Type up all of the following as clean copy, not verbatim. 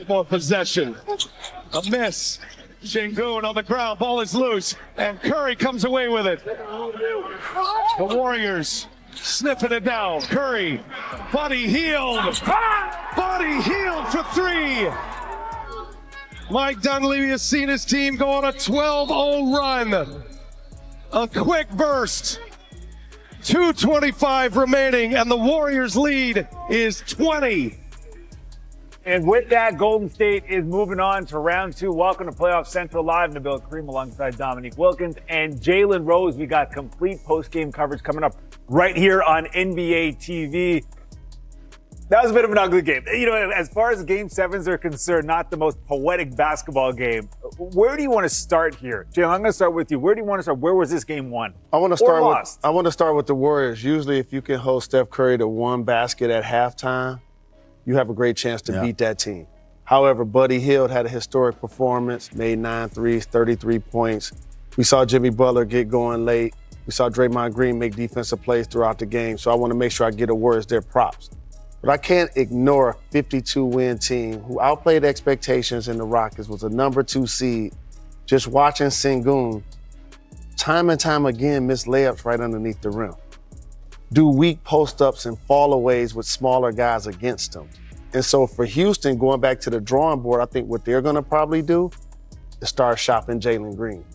for possession. A miss. Sengun on the ground. Ball is loose. And Curry comes away with it. The Warriors sniffing it down. Curry. Body healed. Body healed for three. Mike Dunleavy has seen his team go on a 12-0 run. A quick burst. 2:25 remaining, and the Warriors' lead is 20. And with that, Golden State is moving on to round two. Welcome to Playoff Central live. Nabil Kareem alongside Dominique Wilkins and Jalen Rose. We got complete post-game coverage coming up right here on NBA TV. That was a bit of an ugly game. You know, as far as Game 7s are concerned, not the most poetic basketball game. Where do you want to start here? Jalen, I'm going to start with you. Where do you want to start? Where was this game won? I want to start with the Warriors. Usually if you can hold Steph Curry to one basket at halftime, you have a great chance to beat that team. However, Buddy Hield had a historic performance, made 9 threes, 33 points. We saw Jimmy Butler get going late. We saw Draymond Green make defensive plays throughout the game. So I want to make sure I get the Warriors their props. But I can't ignore a 52-win team who outplayed expectations in the Rockets, was a number 2 seed. Just watching Sengun, time and time again, miss layups right underneath the rim. Do weak post-ups and fall-aways with smaller guys against them. And so for Houston, going back to the drawing board, I think what they're going to probably do is start shopping Jalen Green.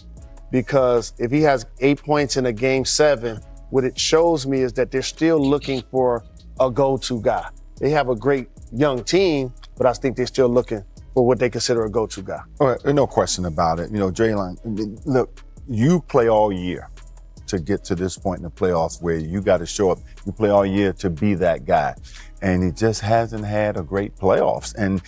Because if he has 8 points in a Game 7, what it shows me is that they're still looking for a go-to guy. They have a great young team, but I think they're still looking for what they consider a go-to guy. All right, no question about it. You know, Jalen, look, you play all year to get to this point in the playoffs where you got to show up. You play all year to be that guy. And he just hasn't had a great playoffs. And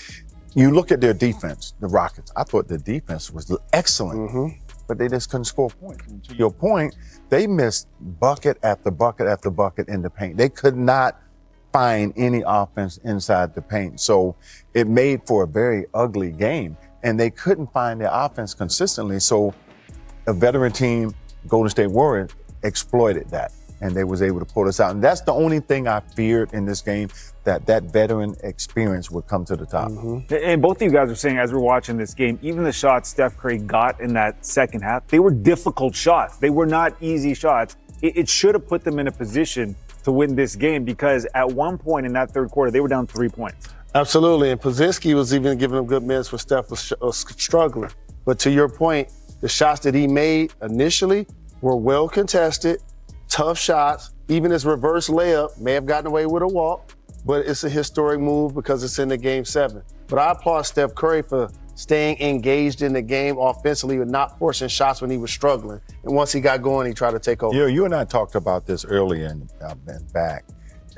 you look at their defense, the Rockets. I thought the defense was excellent, but they just couldn't score points. And to your point, they missed bucket after bucket after bucket in the paint. They could not find any offense inside the paint. So it made for a very ugly game. And they couldn't find their offense consistently. So a veteran team, Golden State Warriors, exploited that. And they was able to pull us out. And that's the only thing I feared in this game, that veteran experience would come to the top. And both of you guys are saying, as we're watching this game, even the shots Steph Curry got in that second half, they were difficult shots. They were not easy shots. It should have put them in a position to win this game, because at one point in that third quarter, they were down 3 points. Absolutely, and Pozinski was even giving them good minutes when Steph was struggling. But to your point, the shots that he made initially were well contested, tough shots. Even his reverse layup may have gotten away with a walk, but it's a historic move because it's in the Game 7. But I applaud Steph Curry for staying engaged in the game offensively and not forcing shots when he was struggling. And once he got going, he tried to take over. You and I talked about this earlier and back,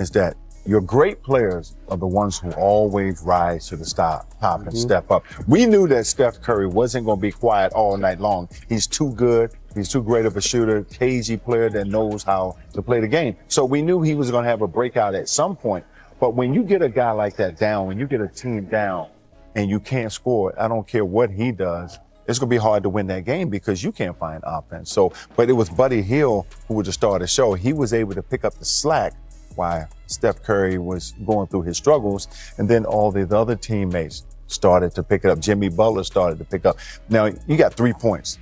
is that your great players are the ones who always rise to the top and step up. We knew that Steph Curry wasn't going to be quiet all night long. He's too good. He's too great of a shooter, cagey player that knows how to play the game. So we knew he was going to have a breakout at some point. But when you get a guy like that down, when you get a team down and you can't score, I don't care what he does, it's going to be hard to win that game because you can't find offense. So, but it was Buddy Hield who was the star of the show. He was able to pick up the slack while Steph Curry was going through his struggles. And then all the other teammates started to pick it up. Jimmy Butler started to pick up. Now, you got 3 points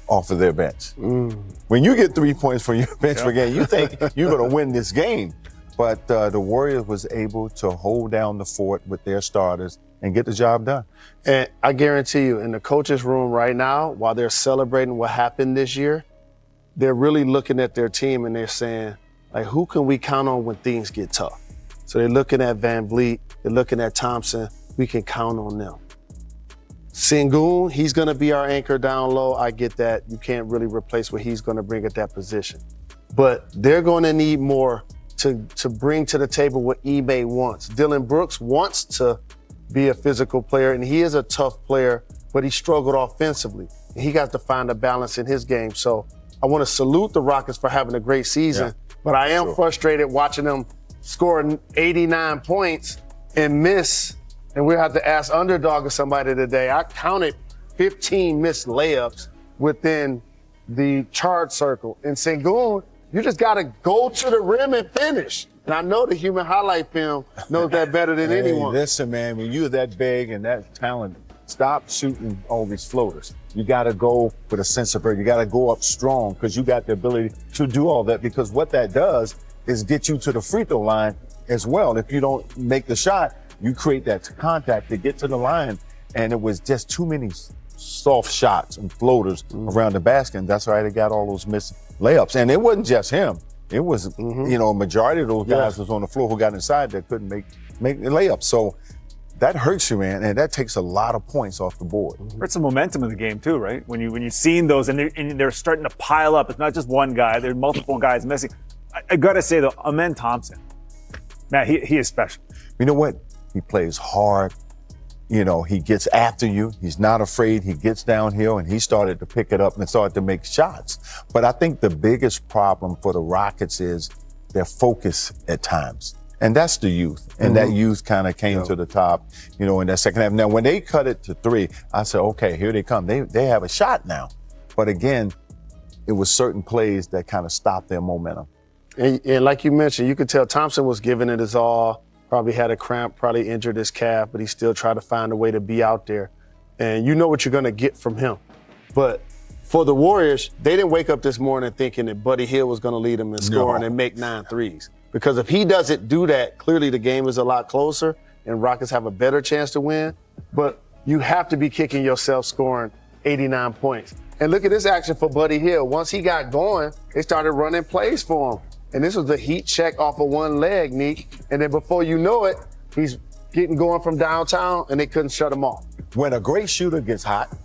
off of their bench. When you get 3 points from your bench per game, you think you're going to win this game. But the Warriors was able to hold down the fort with their starters and get the job done. And I guarantee you, in the coach's room right now, while they're celebrating what happened this year, they're really looking at their team and they're saying, like, who can we count on when things get tough? So they're looking at Van Vliet, they're looking at Thompson, we can count on them. Sengun, he's gonna be our anchor down low. I get that. You can't really replace what he's gonna bring at that position. But they're gonna need more to bring to the table what Ime wants. Dylan Brooks wants to be a physical player, and he is a tough player, but he struggled offensively. And he got to find a balance in his game. So I want to salute the Rockets for having a great season, but I am frustrated watching them score 89 points and miss. And we'll have to ask Underdog or somebody today. I counted 15 missed layups within the charge circle. And Sengun, you just got to go to the rim and finish. And I know the human highlight film knows that better than anyone. Listen, man, when you're that big and that talented, stop shooting all these floaters. You got to go with a sense of urgency. You got to go up strong because you got the ability to do all that, because what that does is get you to the free throw line as well. If you don't make the shot, you create that contact to get to the line. And it was just too many soft shots and floaters around the basket. And that's why they got all those missed layups. And it wasn't just him. It was, a majority of those guys was on the floor who got inside that couldn't make the layup. So that hurts you, man, and that takes a lot of points off the board. Hurts the momentum of the game too, right? When you're seeing those and they're starting to pile up. It's not just one guy. There are multiple guys missing. I gotta say though, Amen Thompson, man, he is special. You know what? He plays hard. He gets after you. He's not afraid. He gets downhill, and he started to pick it up and started to make shots. But I think the biggest problem for the Rockets is their focus at times. And that's the youth. And that youth kind of came to the top, in that second half. Now, when they cut it to 3, I said, okay, here they come. They have a shot now. But again, it was certain plays that kind of stopped their momentum. And like you mentioned, you could tell Thompson was giving it his all. Probably had a cramp, probably injured his calf, but he still tried to find a way to be out there. And you know what you're going to get from him. But for the Warriors, they didn't wake up this morning thinking that Buddy Hield was going to lead them in scoring and make 9 threes. Because if he doesn't do that, clearly the game is a lot closer and Rockets have a better chance to win. But you have to be kicking yourself scoring 89 points. And look at this action for Buddy Hield. Once he got going, they started running plays for him. And this was the heat check off of one leg, Neek. And then before you know it, he's getting going from downtown and they couldn't shut him off. When a great shooter gets hot,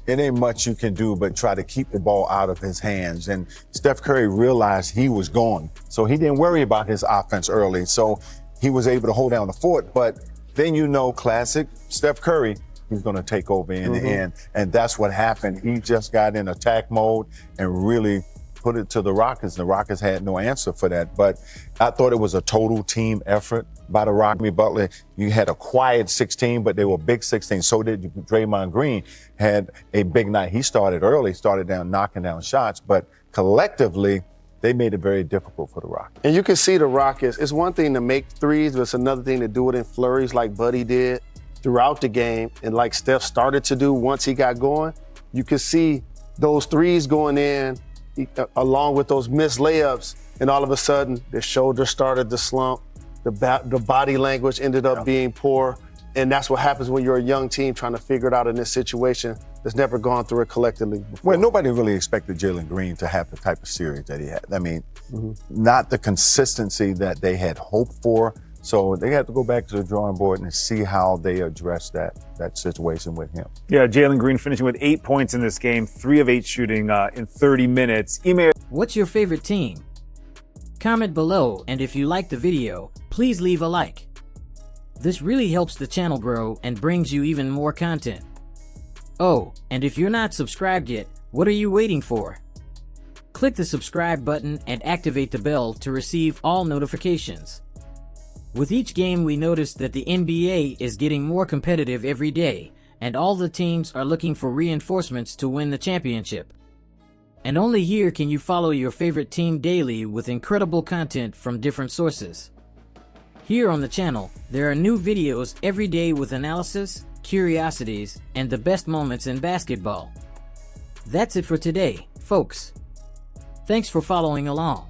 it ain't much you can do but try to keep the ball out of his hands. And Steph Curry realized he was gone. So he didn't worry about his offense early. So he was able to hold down the fort. But then classic Steph Curry, he's going to take over in the end. And that's what happened. He just got in attack mode and really put it to the Rockets. The Rockets had no answer for that. But I thought it was a total team effort by the Rockets. Butler, you had a quiet 16, but they were big 16. So did Draymond Green. Had a big night. He started early, knocking down shots, but collectively, they made it very difficult for the Rockets. And you can see the Rockets, it's one thing to make threes, but it's another thing to do it in flurries like Buddy did throughout the game. And like Steph started to do once he got going, you could see those threes going in along with those missed layups, and all of a sudden, the shoulder started to slump. The body language ended up being poor, and that's what happens when you're a young team trying to figure it out in this situation that's never gone through it collectively before. Well, nobody really expected Jalen Green to have the type of series that he had. I mean, not the consistency that they had hoped for. So they had to go back to the drawing board and see how they address that situation with him. Yeah, Jalen Green finishing with 8 points in this game, 3 of 8 shooting in 30 minutes. What's your favorite team? Comment below, and if you like the video, please leave a like. This really helps the channel grow and brings you even more content. Oh, and if you're not subscribed yet, what are you waiting for? Click the subscribe button and activate the bell to receive all notifications. With each game, we notice that the NBA is getting more competitive every day, and all the teams are looking for reinforcements to win the championship. And only here can you follow your favorite team daily with incredible content from different sources. Here on the channel, there are new videos every day with analysis, curiosities, and the best moments in basketball. That's it for today, folks. Thanks for following along.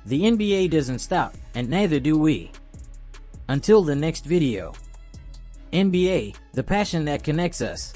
The NBA doesn't stop, and neither do we. Until the next video. NBA, the passion that connects us.